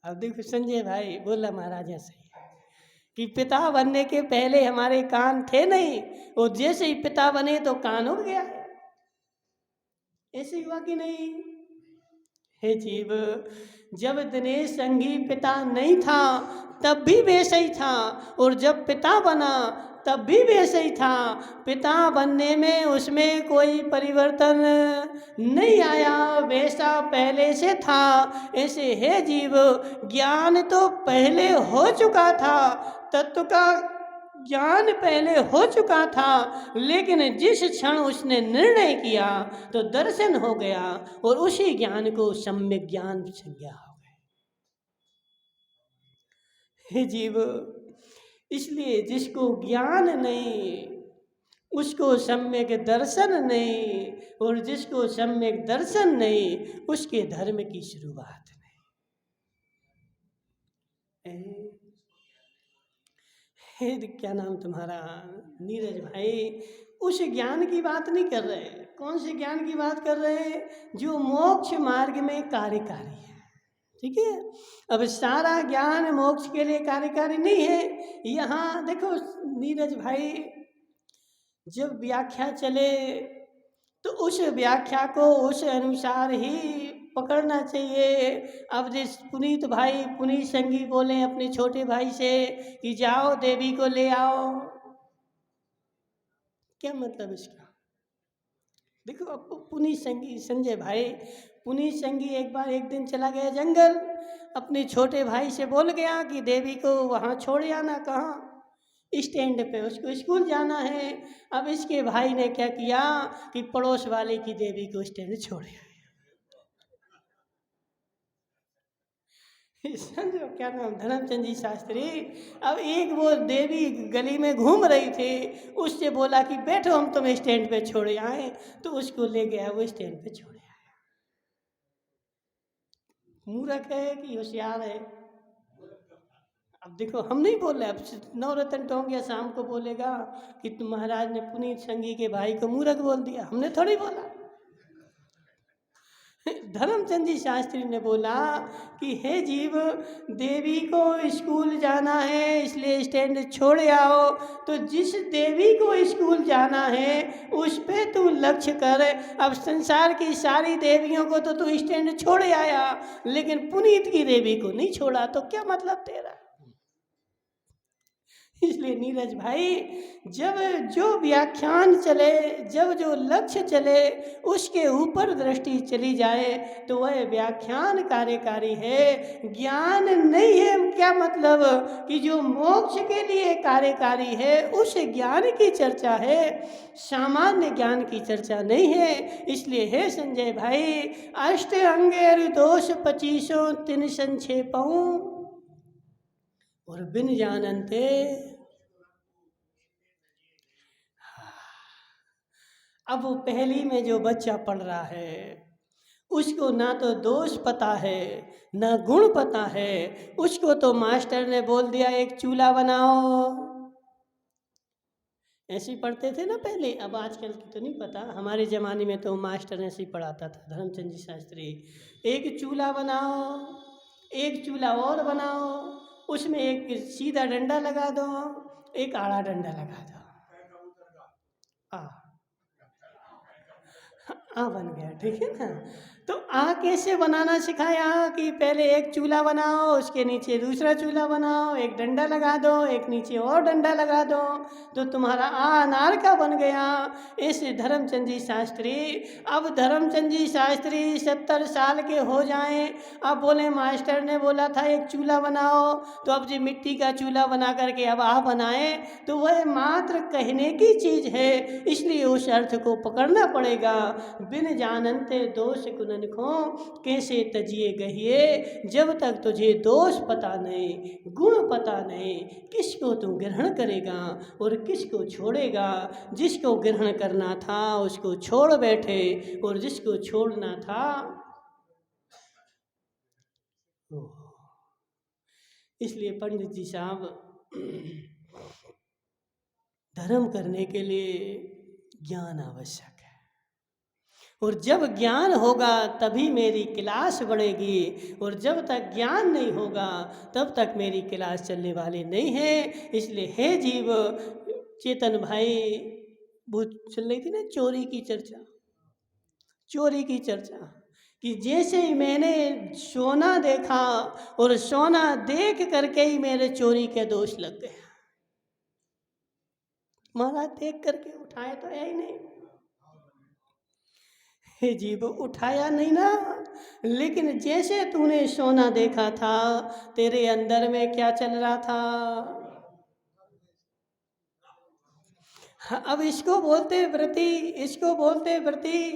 अब देखो संजय भाई, बोला महाराज ऐसे ही है कि पिता बनने के पहले हमारे कान थे नहीं, और जैसे ही पिता बने तो कान उग गया। ऐसे हुआ कि नहीं? हे जीव, जब दिनेश संगी पिता नहीं था तब भी वैसे ही था, और जब पिता बना तब भी वैसे ही था। पिता बनने में उसमें कोई परिवर्तन नहीं आया, वैसा पहले से था। ऐसे हे जीव, ज्ञान तो पहले हो चुका था, तत्व का ज्ञान पहले हो चुका था, लेकिन जिस क्षण उसने निर्णय किया तो दर्शन हो गया, और उसी ज्ञान को सम्यक ज्ञान संज्ञा हो गई। हे जीव, इसलिए जिसको ज्ञान नहीं उसको सम्यक दर्शन नहीं, और जिसको सम्यक दर्शन नहीं उसके धर्म की शुरुआत नहीं। हे क्या नाम तुम्हारा? नीरज भाई, उस ज्ञान की बात नहीं कर रहे। कौन से ज्ञान की बात कर रहे हैं? जो मोक्ष मार्ग में कार्यकारी है। ठीक है, अब सारा ज्ञान मोक्ष के लिए कार्यकारी नहीं है। यहाँ देखो नीरज भाई, जब व्याख्या चले तो उस व्याख्या को उस अनुसार ही पकड़ना चाहिए। अब जिस पुनीत भाई, पुनीत संगी बोले अपने छोटे भाई से कि जाओ देवी को ले आओ, क्या मतलब इसका? देखो अब पुनीत संगी, संजय भाई, पुनीत संगी एक दिन चला गया जंगल, अपने छोटे भाई से बोल गया कि देवी को वहाँ छोड़ आना। कहाँ? स्टैंड पे, उसको स्कूल जाना है। अब इसके भाई ने क्या किया कि पड़ोस वाले की देवी को स्टैंड छोड़ आया। समझो क्या नाम, धर्मचंद जी शास्त्री। अब एक वो देवी गली में घूम रही थी, उससे बोला कि बैठो हम तुम्हें स्टैंड पे छोड़े आए, तो उसको ले गया, वो स्टैंड पे छोड़े आया। मूर्ख है कि होशियार है? अब देखो हम नहीं बोल रहे, अब नवरत्न टोंगिया शाम को बोलेगा कि तुम महाराज ने पुनीत संगी के भाई को मूर्ख बोल दिया। हमने थोड़ी बोला। धर्मचंद जी शास्त्री ने बोला कि हे जीव, देवी को स्कूल जाना है इसलिए स्टैंड छोड़ आओ। तो जिस देवी को स्कूल जाना है उस पे तू लक्ष्य कर। अब संसार की सारी देवियों को तो तू स्टैंड छोड़ आया, लेकिन पुनीत की देवी को नहीं छोड़ा, तो क्या मतलब तेरा? इसलिए नीरज भाई, जब जो व्याख्यान चले, जब जो लक्ष्य चले, उसके ऊपर दृष्टि चली जाए तो वह व्याख्यान कार्यकारी है, ज्ञान नहीं है। क्या मतलब? कि जो मोक्ष के लिए कार्यकारी है उस ज्ञान की चर्चा है, सामान्य ज्ञान की चर्चा नहीं है। इसलिए हे संजय भाई, अष्ट अंगेर दोष 25 तिन संक्षेपहूँ और बिन जानते। अब वो पहली में जो बच्चा पढ़ रहा है उसको ना तो दोष पता है ना गुण पता है। उसको तो मास्टर ने बोल दिया एक चूल्हा बनाओ। ऐसे ही पढ़ते थे ना पहले, अब आजकल की तो नहीं पता। हमारे ज़माने में तो मास्टर ऐसे ही पढ़ाता था, धर्मचंद जी शास्त्री। एक चूल्हा बनाओ, एक चूल्हा और बनाओ, उसमें एक सीधा डंडा लगा दो, एक आड़ा डंडा लगा दो। बन गया। ठीक है ना? तो कैसे बनाना सिखाया कि पहले एक चूल्हा बनाओ, उसके नीचे दूसरा चूल्हा बनाओ, एक डंडा लगा दो, एक नीचे और डंडा लगा दो, तो तुम्हारा अनार का बन गया। ऐसे धर्मचंद जी शास्त्री। अब धर्मचंद जी शास्त्री 70 साल के हो जाएं, अब बोले मास्टर ने बोला था एक चूल्हा बनाओ, तो अब जी मिट्टी का चूल्हा बना करके अब बनाए, तो वह मात्र कहने की चीज़ है, इसलिए उस अर्थ को पकड़ना पड़ेगा। बिन जानते दोष गुणनखो कैसे तजिए गहिए। जब तक तुझे दोष पता नहीं, गुण पता नहीं, किसको तू ग्रहण करेगा और किसको छोड़ेगा। जिसको ग्रहण करना था उसको छोड़ बैठे, और जिसको छोड़ना था। इसलिए पंडित जी साहब, धर्म करने के लिए ज्ञान आवश्यक है, और जब ज्ञान होगा तभी मेरी क्लास बढ़ेगी, और जब तक ज्ञान नहीं होगा तब तक मेरी क्लास चलने वाली नहीं है। इसलिए हे जीव, चेतन भाई, वो चल रही थी ना चोरी की चर्चा, चोरी की चर्चा, कि जैसे ही मैंने सोना देखा और सोना देख करके ही मेरे चोरी के दोष लग गए। महाराज देख करके उठाए तो है ही नहीं। हे जीव, उठाया नहीं ना, लेकिन जैसे तूने सोना देखा था, तेरे अंदर में क्या चल रहा था? अब इसको बोलते व्रती, इसको बोलते व्रती।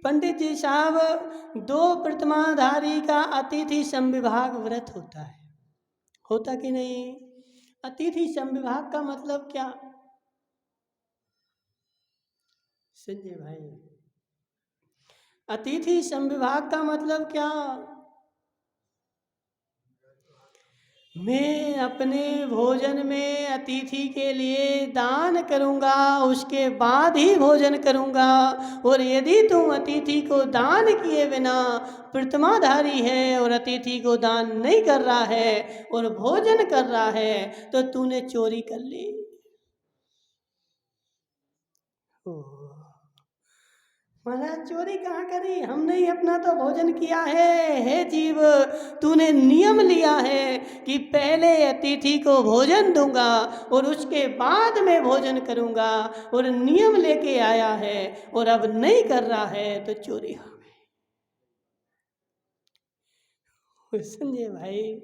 पंडित जी साहब, 2 प्रतिमाधारी का अतिथि संविभाग व्रत होता है, होता कि नहीं? अतिथि संविभाग का मतलब क्या संजय भाई? अतिथि संविभाग का मतलब क्या? मैं अपने भोजन में अतिथि के लिए दान करूंगा, उसके बाद ही भोजन करूंगा। और यदि तुम अतिथि को दान किए बिना प्रतिमाधारी है और अतिथि को दान नहीं कर रहा है और भोजन कर रहा है, तो तूने चोरी कर ली। महाराज, चोरी कहाँ करी? हमने ही अपना तो भोजन किया है। हे जीव, तूने नियम लिया है कि पहले अतिथि को भोजन दूंगा और उसके बाद में भोजन करूंगा, और नियम लेके आया है और अब नहीं कर रहा है, तो चोरी हो गई। संजय भाई,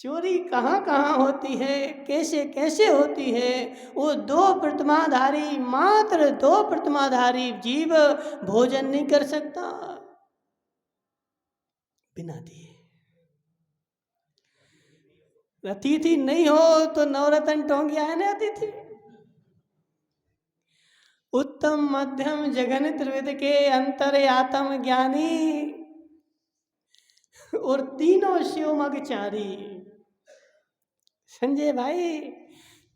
चोरी कहाँ कहाँ होती है, कैसे कैसे होती है? वो 2 प्रतिमाधारी, मात्र 2 प्रतिमाधारी जीव भोजन नहीं कर सकता बिना दिए। अतिथि नहीं हो तो नवरत्न टोंगिया है ना अतिथि। उत्तम मध्यम जगन त्रिविध के अंतर्यातम ज्ञानी और तीनों शिवमगचारी। संजय भाई,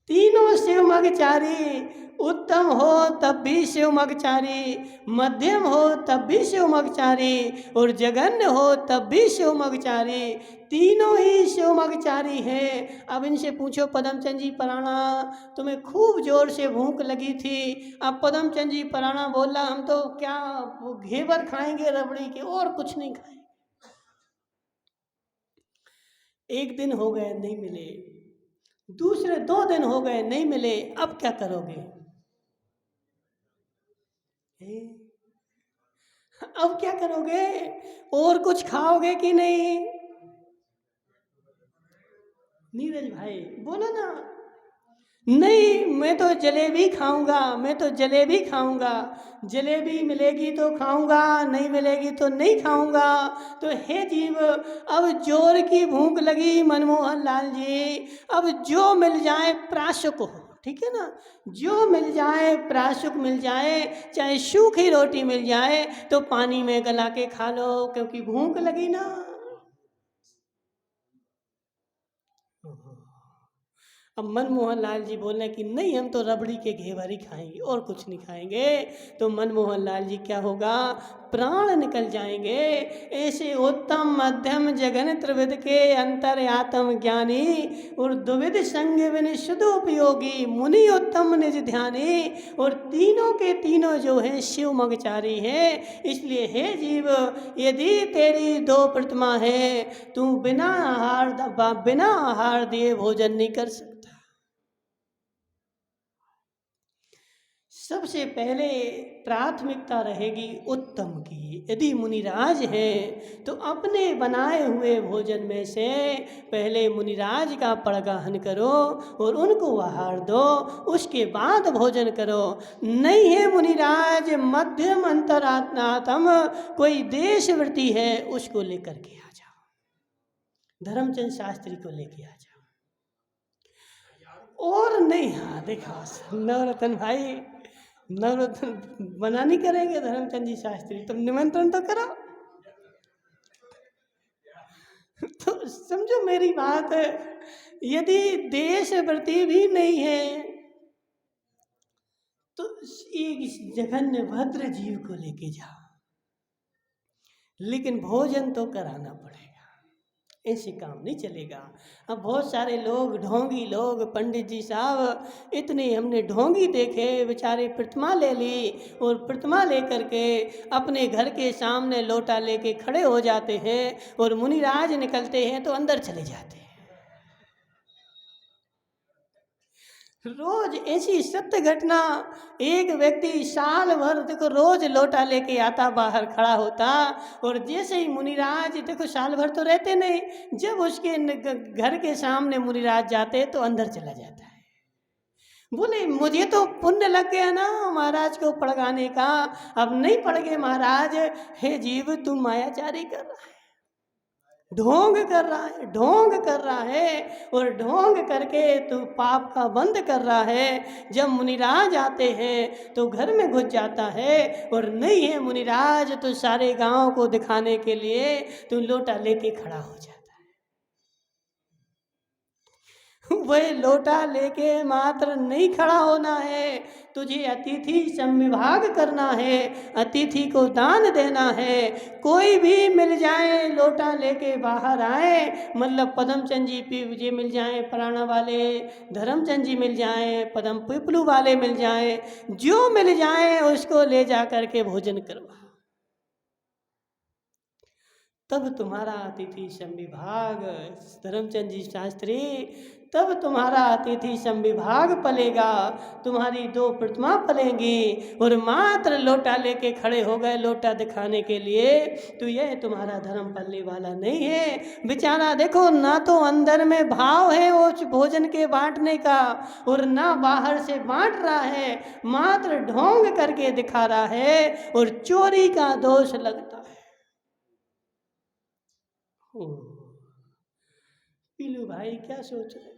तीनों शिवमगचारी, उत्तम हो तब भी शिवमगचारी, मध्यम हो तब भी शिवमगचारी, और जघन्य हो तब भी शिवमगचारी। तीनों ही शिवमगचारी है। अब इनसे पूछो, पदमचंद जी पराणा, तुम्हें खूब जोर से भूख लगी थी, अब पदमचंद जी पराणा बोला हम तो क्या वो घेवर खाएंगे रबड़ी के, और कुछ नहीं खाएंगे। 1 दिन हो गए नहीं मिले, दूसरे 2 दिन हो गए नहीं मिले, अब क्या करोगे? अब क्या करोगे? और कुछ खाओगे कि नहीं? नीरज भाई बोलो ना। नहीं, मैं तो जलेबी खाऊंगा, मैं तो जलेबी खाऊंगा। जलेबी मिलेगी तो खाऊंगा, नहीं मिलेगी तो नहीं खाऊंगा। तो हे जीव, अब जोर की भूख लगी मनमोहन लाल जी, अब जो मिल जाए प्राशुक हो, ठीक है ना? जो मिल जाए प्राशुक मिल जाए, चाहे सूखी रोटी मिल जाए तो पानी में गला के खा लो, क्योंकि भूख लगी ना। अब मनमोहन लाल जी बोले कि नहीं, हम तो रबड़ी के घेवर ही खाएंगे और कुछ नहीं खाएंगे। तो मनमोहन लाल जी क्या होगा? प्राण निकल जाएंगे। ऐसे उत्तम मध्यम जगन त्रिविध के अंतर्यातम ज्ञानी और द्विविध संग विन शुद्ध उपयोगी मुनि उत्तम निज ध्यानी, और तीनों के तीनों जो हैं शिव मगचारी हैं। इसलिए हे जीव, यदि तेरी 2 प्रतिमा है, तू बिना आहार दिए भोजन नहीं कर सकता। सबसे पहले प्राथमिकता रहेगी उत्तम की। यदि मुनिराज हैं तो अपने बनाए हुए भोजन में से पहले मुनिराज का पड़गाहन करो और उनको आहार दो, उसके बाद भोजन करो। नहीं है मुनिराज मध्यम अंतरात्म, कोई देशवृत्ति है, उसको लेकर के आ जाओ, धर्मचंद शास्त्री को लेके आ जाओ। और नहीं, हाँ देखा नवरत्न भाई, नवरत्न मना नहीं करेंगे धर्मचंद जी शास्त्री, तुम निमंत्रण तो करो। तो समझो मेरी बात, यदि देशवृत्ति भी नहीं है तो एक जघन्य भद्र जीव को लेके जाओ, लेकिन भोजन तो कराना पड़ेगा। ऐसे काम नहीं चलेगा। अब बहुत सारे लोग, ढोंगी लोग, पंडित जी साहब, इतने हमने ढोंगी देखे, बेचारे प्रतिमा ले ली और प्रतिमा ले करके अपने घर के सामने लोटा लेके खड़े हो जाते हैं और मुनिराज निकलते हैं तो अंदर चले जाते हैं। रोज ऐसी सत्य घटना, एक व्यक्ति साल भर देखो रोज लोटा लेके आता, बाहर खड़ा होता, और जैसे ही मुनिराज, देखो साल भर तो रहते नहीं, जब उसके घर के सामने मुनिराज जाते तो अंदर चला जाता है। बोले मुझे तो पुण्य लग गया ना महाराज को पड़गाने का, अब नहीं पड़ गए महाराज। हे जीव, तू मायाचारी कर रहा है, ढोंग कर रहा है, ढोंग कर रहा है, और ढोंग करके तू पाप का बंद कर रहा है। जब मुनिराज आते हैं तो घर में घुस जाता है, और नहीं है मुनिराज तो सारे गांव को दिखाने के लिए तू लोटा लेके खड़ा हो जाता है। वह लोटा लेके मात्र नहीं खड़ा होना है, तुझे अतिथि संविभाग करना है, अतिथि को दान देना है। कोई भी मिल जाए लोटा लेके बाहर आए, मतलब पदमचंद जी मिल जाए, पुराना वाले धर्मचंद जी मिल जाए, पदम पिपलू वाले मिल जाए, जो मिल जाए उसको ले जा करके भोजन करवा, तब तुम्हारा अतिथि संविभाग, धर्मचंद जी शास्त्री, तब तुम्हारा अतिथि संविभाग पलेगा, तुम्हारी 2 प्रतिमा पलेंगी, और मात्र लोटा लेके खड़े हो गए लोटा दिखाने के लिए, तो यह तुम्हारा धर्म पलने वाला नहीं है। बेचारा देखो, ना तो अंदर में भाव है उस भोजन के बांटने का, और ना बाहर से बांट रहा है, मात्र ढोंग करके दिखा रहा है, और चोरी का दोष लगता है। पीलू भाई क्या सोच रहे,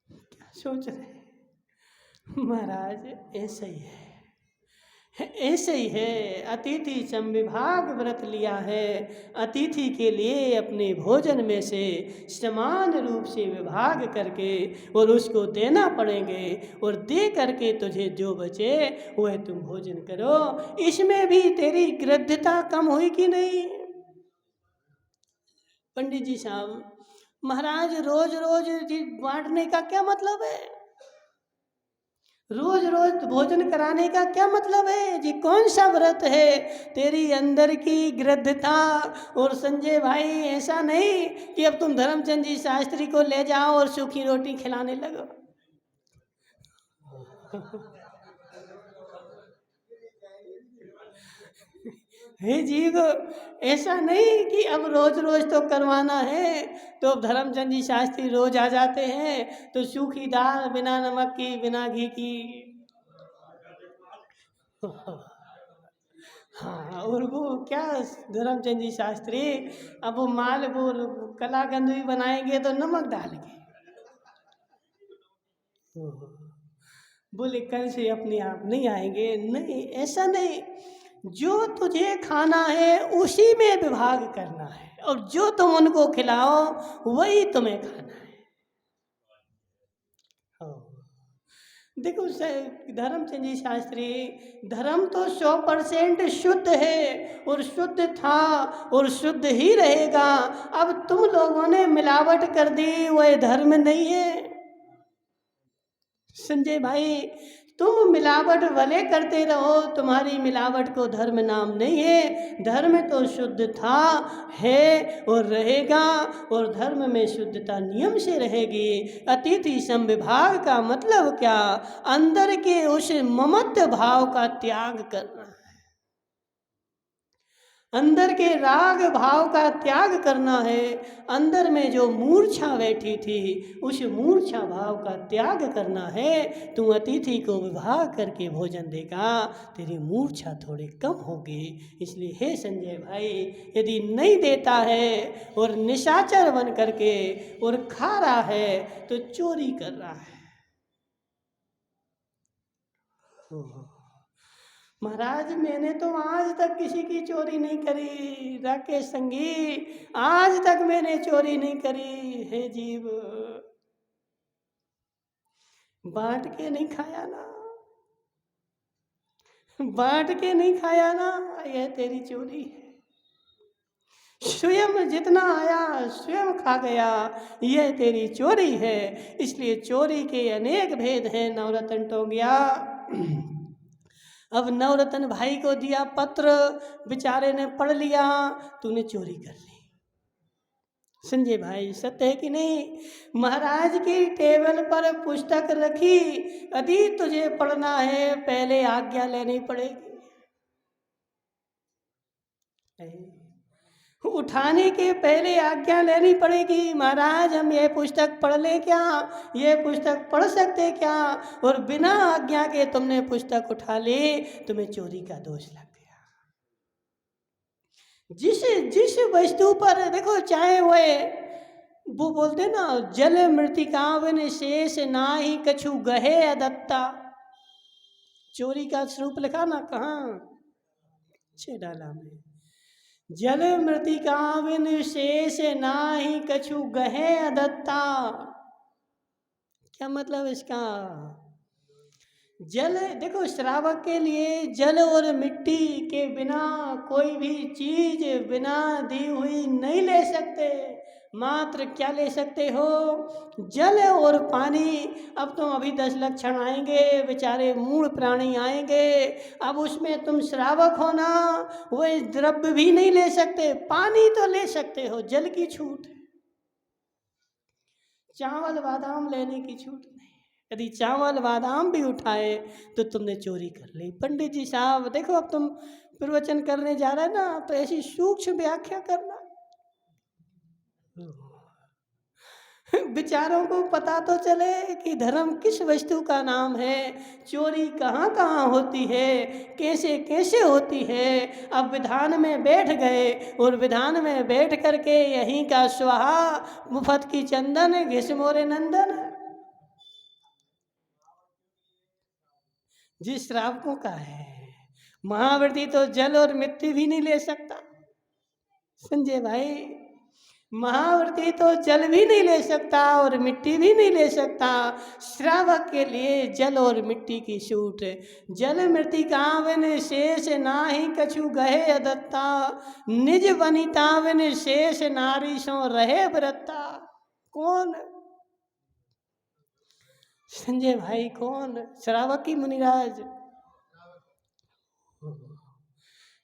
क्या सोच रहे महाराज? ऐसे ही है, ऐसे ही है। अतिथि संविभाग व्रत लिया है, अतिथि के लिए अपने भोजन में से समान रूप से विभाग करके और उसको देना पड़ेंगे, और दे करके तुझे जो बचे वह तुम भोजन करो। इसमें भी तेरी गृद्धता कम हुई कि नहीं? पंडित जी साहब, महाराज रोज रोज बांटने का क्या मतलब है? रोज रोज भोजन कराने का क्या मतलब है? जी कौन सा व्रत है? तेरी अंदर की गृद्धता। और संजय भाई, ऐसा नहीं कि अब तुम धर्मचंद जी शास्त्री को ले जाओ और सूखी रोटी खिलाने लगो। हे जीव, ऐसा नहीं कि अब रोज रोज तो करवाना है, तो अब धर्मचंद जी शास्त्री रोज आ जाते हैं तो सूखी दाल बिना नमक की, बिना घी की। हाँ, और वो क्या, धर्मचंद जी शास्त्री अब वो माल, वो कलाकंद भी बनाएंगे तो नमक डाल के। बोले कल से अपने आप नहीं आएंगे। नहीं, ऐसा नहीं, जो तुझे खाना है उसी में विभाग करना है, और जो तुम उनको खिलाओ वही तुम्हें खाना है। हाँ। देखो धर्मचंद जी शास्त्री, धर्म तो 100% शुद्ध है, और शुद्ध था और शुद्ध ही रहेगा। अब तुम लोगों ने मिलावट कर दी, वह धर्म नहीं है। संजय भाई, तुम मिलावट भले करते रहो, तुम्हारी मिलावट को धर्म नाम नहीं है। धर्म तो शुद्ध था, है और रहेगा, और धर्म में शुद्धता नियम से रहेगी। अतिथि संविभाग का मतलब क्या? अंदर के उस ममत्व भाव का त्याग करना, अंदर के राग भाव का त्याग करना है। अंदर में जो मूर्छा बैठी थी उस मूर्छा भाव का त्याग करना है। तू अतिथि को विभाग करके भोजन देगा, तेरी मूर्छा थोड़ी कम होगी। इसलिए हे संजय भाई, यदि नहीं देता है और निशाचर बन करके और खा रहा है तो चोरी कर रहा है। महाराज, मैंने तो आज तक किसी की चोरी नहीं करी। राकेश संगी, आज तक मैंने चोरी नहीं करी। हे जीव, बांट के नहीं खाया ना, बांट के नहीं खाया ना, यह तेरी चोरी है। स्वयं जितना आया स्वयं खा गया, यह तेरी चोरी है। इसलिए चोरी के अनेक भेद हैं। नवरत्न टोंगिया अब नवरत्न भाई को दिया पत्र, बेचारे ने पढ़ लिया, तूने चोरी कर ली। संजय भाई सत्य है कि नहीं? महाराज की टेबल पर पुस्तक रखी, यदि तुझे पढ़ना है पहले आज्ञा लेनी पड़ेगी। उठाने के पहले आज्ञा लेनी पड़ेगी। महाराज हम ये पुस्तक पढ़ ले क्या? ये पुस्तक पढ़ सकते क्या? और बिना आज्ञा के तुमने पुस्तक उठा ली, तुम्हें चोरी का दोष लग गया। जिस वस्तु पर देखो, चाहे वो बोलते ना, जल मृतिकावन शेष नाही कछु गहे अदत्ता। चोरी का स्वरूप लिखा ना कहाँ? 6 डाला में, जल मृतिकावन शेष नाही कछु गहे अदत्ता। क्या मतलब इसका? जल, देखो श्रावक के लिए जल और मिट्टी के बिना कोई भी चीज बिना दी हुई नहीं ले सकते। मात्र क्या ले सकते हो? जल और पानी। अब तुम अभी 10 लक्षण आएंगे, बेचारे मूढ़ प्राणी आएंगे, अब उसमें तुम श्रावक हो ना, वह द्रव्य भी नहीं ले सकते। पानी तो ले सकते हो, जल की छूट है, चावल बादाम लेने की छूट नहीं। यदि चावल बादाम भी उठाए तो तुमने चोरी कर ली। पंडित जी साहब देखो, अब तुम प्रवचन करने जा रहे ना, तो ऐसी सूक्ष्म व्याख्या करना, विचारों को पता तो चले कि धर्म किस वस्तु का नाम है, चोरी कहाँ कहाँ होती है, कैसे कैसे होती है। अब विधान में बैठ गए और विधान में बैठ करके यहीं का स्वाहा मुफ्त की चंदन घिसमोरे नंदन जिस श्रावकों का है। महाव्रती तो जल और मिट्टी भी नहीं ले सकता। संजय भाई, महाव्रती तो जल भी नहीं ले सकता और मिट्टी भी नहीं ले सकता। श्रावक के लिए जल और मिट्टी की छूट। जल मृति कावन शेष नाही कछु गहे अदत्ता, निज वनितावन शेष नारी सो रहे व्रता। कौन? संजय भाई कौन? श्रावक की मुनिराज?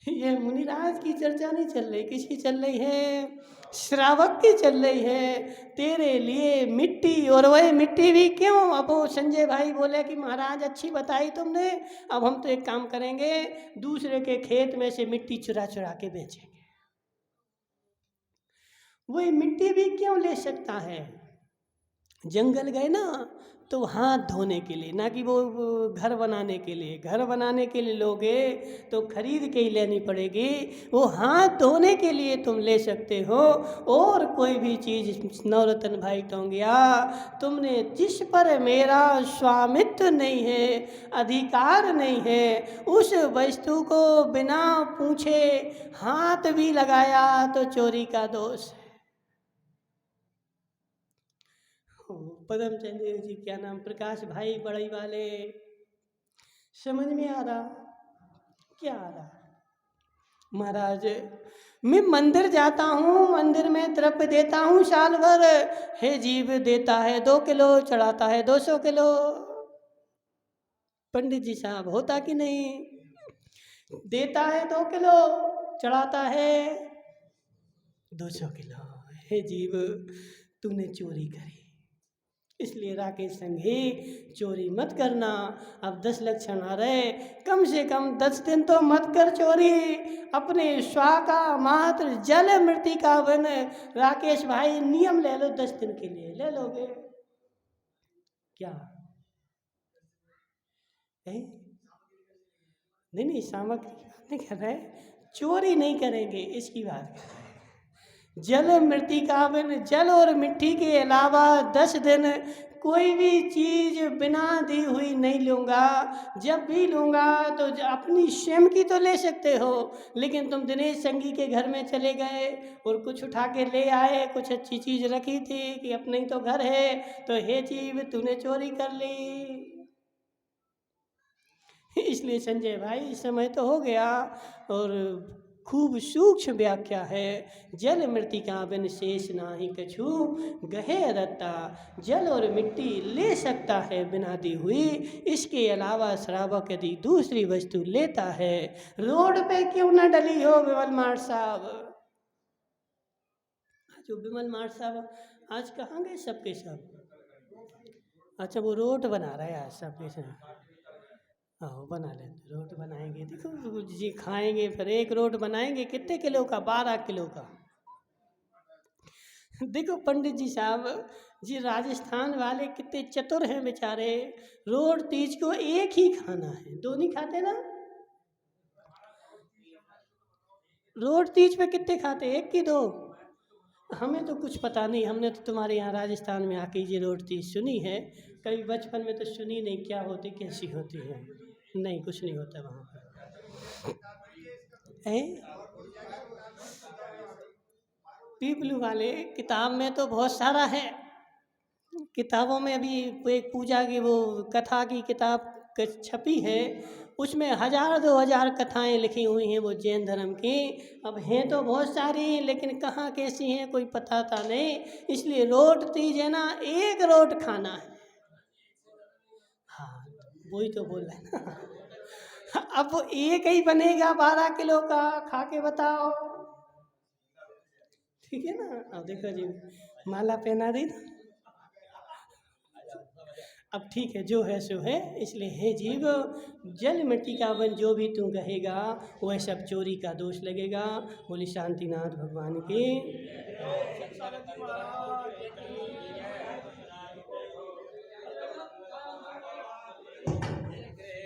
ये मुनिराज की चर्चा नहीं चल रही, किसकी चल रही है? श्रावक की चल रही है। तेरे लिए मिट्टी, और वह मिट्टी भी क्यों? अब वो संजय भाई बोले कि महाराज अच्छी बताई तुमने, अब हम तो एक काम करेंगे, दूसरे के खेत में से मिट्टी चुरा चुरा के बेचेंगे। वही मिट्टी भी क्यों ले सकता है? जंगल गए ना तो हाथ धोने के लिए, ना कि वो घर बनाने के लिए। घर बनाने के लिए लोगे तो खरीद के ही लेनी पड़ेगी, वो हाथ धोने के लिए तुम ले सकते हो। और कोई भी चीज़ नवरत्न भाई टोंगिया, तुमने जिस पर मेरा स्वामित्व नहीं है, अधिकार नहीं है, उस वस्तु को बिना पूछे हाथ भी लगाया तो चोरी का दोष है। पदम चंद्र जी, क्या नाम, प्रकाश भाई बड़ई वाले, समझ में आ रहा? क्या आ रहा? महाराज मैं मंदिर जाता हूँ, मंदिर में द्रव्य देता हूँ साल भर, हे जीव देता है 2 किलो, चढ़ाता है 200 किलो। पंडित जी साहब होता कि नहीं? देता है 2 किलो, चढ़ाता है 200 किलो। हे जीव तूने चोरी करी, इसलिए राकेश संघी चोरी मत करना। अब 10 लक्षण आ रहे, कम से कम 10 दिन तो मत कर चोरी। अपने स्वा का मात्र जल मृति का वन, राकेश भाई नियम ले लो, 10 दिन के लिए ले लोगे क्या? नहीं सामग्री नहीं कर रहे, चोरी नहीं करेंगे इसकी बात कर रहे। जल मृति का वन, जल और मिट्टी के अलावा 10 दिन कोई भी चीज बिना दी हुई नहीं लूँगा। जब भी लूँगा तो अपनी स्वयं की तो ले सकते हो, लेकिन तुम दिनेश संगी के घर में चले गए और कुछ उठा के ले आए, कुछ अच्छी चीज रखी थी कि अपने ही तो घर है, तो हे जीव तूने चोरी कर ली। इसलिए संजय भाई समय तो हो गया और खूब सूक्ष्म व्याख्या है। जल मृतिका बिन शेष नाही कछु, गहे रत्ता जल और मिट्टी ले सकता है बिना दी हुई। इसके अलावा श्रावक यदि दूसरी वस्तु लेता है, रोड पे क्यों न डली हो विमल मार्ट साहब। जो विमल मार्ट साहब आज कहाँ गए सबके सब? अच्छा वो रोड बना रहा है आज सबके सब। हाँ बना लेते, रोड बनाएंगे। देखो जी खाएंगे, फिर एक रोड बनाएंगे कितने किलो का? 12 किलो का। देखो पंडित जी साहब जी राजस्थान वाले कितने चतुर हैं बेचारे। रोड तीज को एक ही खाना है, दो नहीं खाते ना। रोड तीज पे कितने खाते? एक की दो? हमें तो कुछ पता नहीं, हमने तो तुम्हारे यहाँ राजस्थान में आके ये रोड तीज सुनी है, कभी बचपन में तो सुनी नहीं। क्या होती, कैसी होती है? नहीं कुछ नहीं होता वहाँ पर। पीपलू वाले किताब में तो बहुत सारा है। किताबों में अभी एक पूजा की वो कथा की किताब छपी है, उसमें 1000-2000 कथाएं लिखी हुई हैं वो जैन धर्म की। अब हैं तो बहुत सारी, लेकिन कहाँ कैसी हैं कोई पता था नहीं। इसलिए रोट तीज है ना, एक रोट खाना है। हाँ वही तो बोल रहे हैं ना। अब वो एक ही बनेगा 12 किलो का, खा के बताओ। ठीक है ना। अब देखो जी माला पहना दी ना। अब ठीक है जो है सो है। इसलिए हे जीव जल मिट्टी का बन जो भी तू कहेगा वह सब चोरी का दोष लगेगा। बोली शांतिनाथ भगवान की।